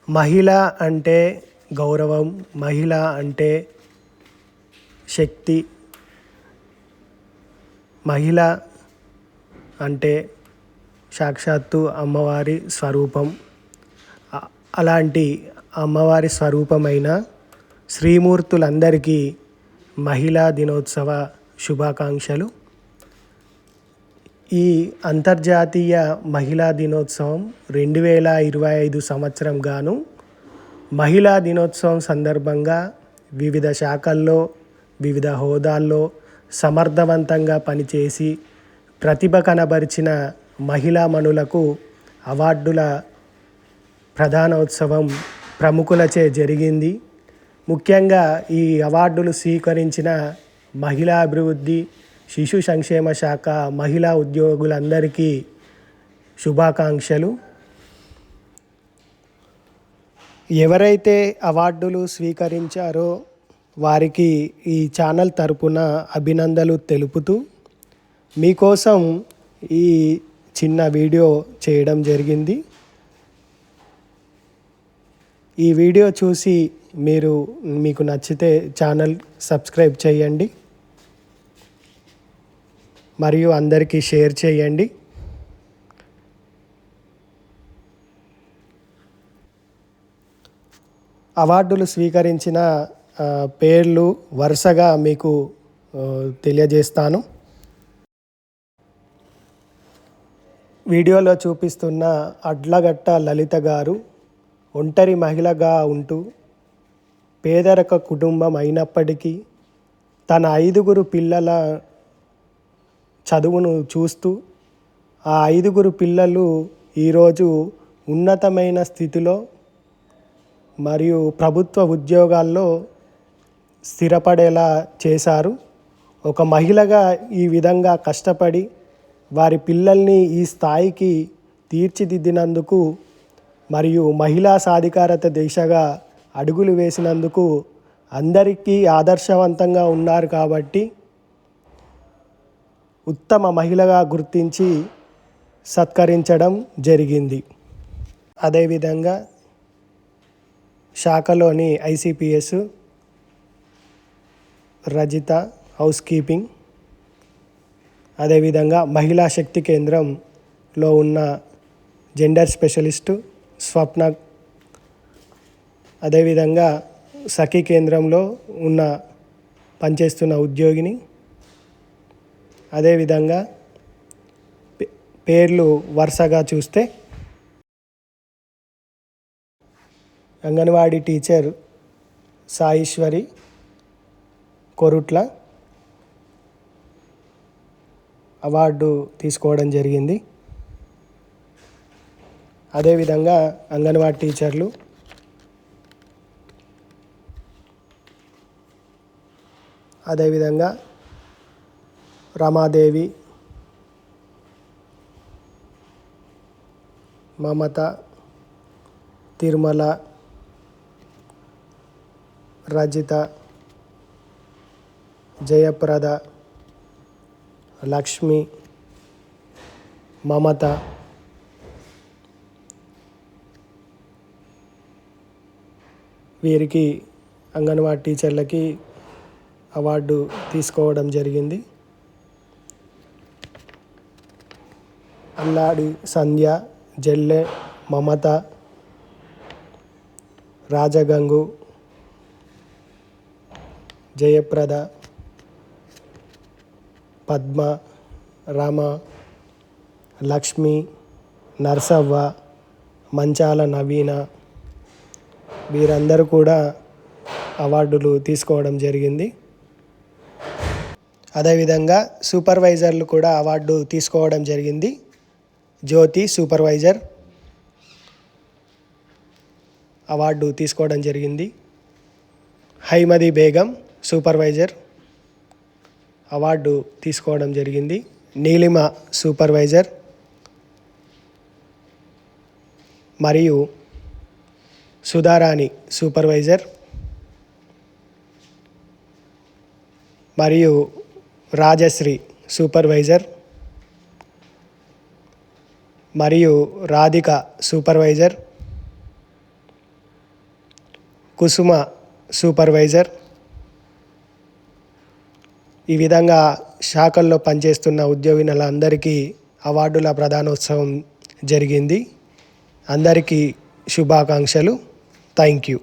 మహిళ అంటే గౌరవం, మహిళ అంటే శక్తి, మహిళ అంటే సాక్షాత్తు అమ్మవారి స్వరూపం. అలాంటి అమ్మవారి స్వరూపమైన శ్రీమూర్తులందరికీ మహిళా దినోత్సవ శుభాకాంక్షలు. ఈ అంతర్జాతీయ మహిళా దినోత్సవం 2025 సంవత్సరం గాను మహిళా దినోత్సవం సందర్భంగా వివిధ శాఖల్లో వివిధ హోదాల్లో సమర్థవంతంగా పనిచేసి ప్రతిభ కనబరిచిన మహిళామణులకు అవార్డుల ప్రధానోత్సవం ప్రముఖులచే జరిగింది. ముఖ్యంగా ఈ అవార్డులు స్వీకరించిన మహిళా అభివృద్ధి, శిశు సంక్షేమ శాఖ మహిళా ఉద్యోగులందరికీ శుభాకాంక్షలు. ఎవరైతే అవార్డులు స్వీకరించారో వారికి ఈ ఛానల్ తరపున అభినందనలు తెలుపుతూ మీకోసం ఈ చిన్న వీడియో చేయడం జరిగింది. ఈ వీడియో చూసి మీకు నచ్చితే ఛానల్ సబ్స్క్రైబ్ చేయండి మరియు అందరికీ షేర్ చేయండి. అవార్డులు స్వీకరించిన పేర్లు వరుసగా మీకు తెలియజేస్తాను. వీడియోలో చూపిస్తున్న అడ్లగట్ట లలిత గారు ఒంటరి మహిళగా ఉంటూ పేదరిక కుటుంబం అయినప్పటికీ తన 5 పిల్లల చదువును చూస్తూ ఆ 5 పిల్లలు ఈరోజు ఉన్నతమైన స్థితిలో మరియు ప్రభుత్వ ఉద్యోగాల్లో స్థిరపడేలా చేశారు. ఒక మహిళగా ఈ విధంగా కష్టపడి వారి పిల్లల్ని ఈ స్థాయికి తీర్చిదిద్దినందుకు మరియు మహిళా సాధికారత దిశగా అడుగులు వేసినందుకు అందరికీ ఆదర్శవంతంగా ఉన్నారు కాబట్టి ఉత్తమ మహిళగా గుర్తించి సత్కరించడం జరిగింది. అదేవిధంగా శాఖలోని ICPS రజిత హౌస్ కీపింగ్, అదేవిధంగా మహిళా శక్తి కేంద్రంలో ఉన్న జెండర్ స్పెషలిస్టు స్వప్న, అదేవిధంగా సఖీ కేంద్రంలో పనిచేస్తున్న ఉద్యోగిని, అదేవిధంగా పేర్లు వరుసగా చూస్తే అంగన్వాడీ టీచర్ సాయిశ్వరి కొరుట్ల అవార్డు తీసుకోవడం జరిగింది. అదేవిధంగా అంగన్వాడీ టీచర్లు అదేవిధంగా రమాదేవి, మమత, తిరుమల, రజిత, జయప్రద, లక్ష్మి, మమత, వీరికి అంగన్వాడీ టీచర్లకి అవార్డు తీసుకోవడం జరిగింది. అల్లాడి సంధ్య, జెల్లె మమత, రాజగంగు, జయప్రద, పద్మ, రామ, లక్ష్మి, నర్సవ్వ, మంచాల నవీన వీరందరూ కూడా అవార్డులు తీసుకోవడం జరిగింది. అదేవిధంగా సూపర్వైజర్లు కూడా అవార్డు తీసుకోవడం జరిగింది. జ్యోతి సూపర్వైజర్ అవార్డు తీసుకోవడం జరిగింది. హైమది బేగం సూపర్వైజర్ అవార్డు తీసుకోవడం జరిగింది. నీలిమ సూపర్వైజర్ మరియు సుధారాణి సూపర్వైజర్ మరియు రాజశ్రీ సూపర్వైజర్ మరియు రాధిక సూపర్వైజర్ కుసుమ సూపర్వైజర్. ఈ విధంగా శాఖల్లో పనిచేస్తున్న ఉద్యోగినులందరికీ అవార్డుల ప్రదానోత్సవం జరిగింది. అందరికీ శుభాకాంక్షలు. Thank you.